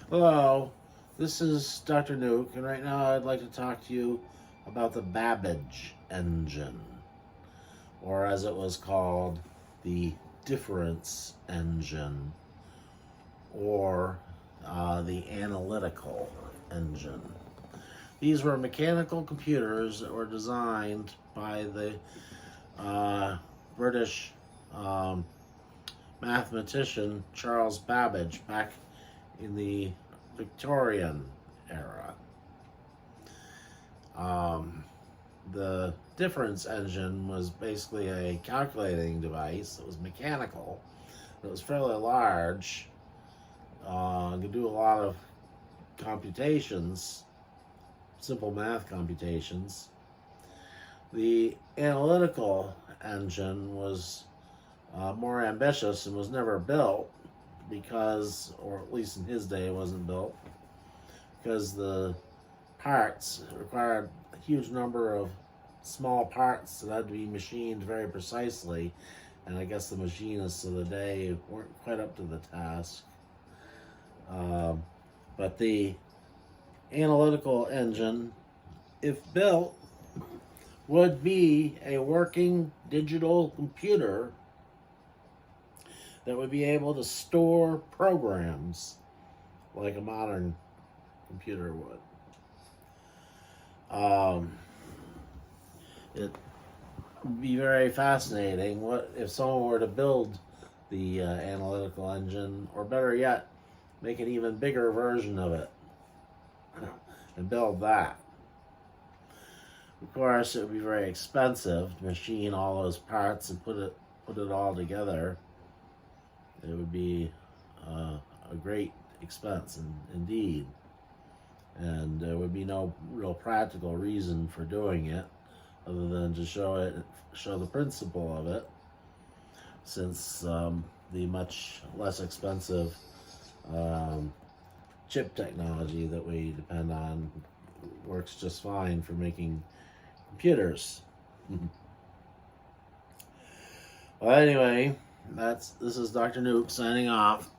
Hello, this is Dr. Nuke, and right now I'd like to talk to you about the Babbage engine, or as it was called, the difference engine, or the analytical engine. These were mechanical computers that were designed by the British mathematician Charles Babbage back in the Victorian era. The difference engine was basically a calculating device that was mechanical. It was fairly large. Could do a lot of computations, simple math computations. The analytical engine was more ambitious and was never built because, or at least in his day, it wasn't built because the parts required a huge number of small parts that had to be machined very precisely, and I guess the machinists of the day weren't quite up to the task. But the analytical engine, if built, would be a working digital computer that would be able to store programs like a modern computer would. It would be very fascinating. What if someone were to build the analytical engine, or better yet, make an even bigger version of it and build that? Of course, it would be very expensive to machine all those parts and put it all together. It would be a great expense indeed, and there would be no real practical reason for doing it other than to show the principle of it, since the much less expensive chip technology that we depend on works just fine for making computers. Well, anyway, this is Dr. Nuke signing off.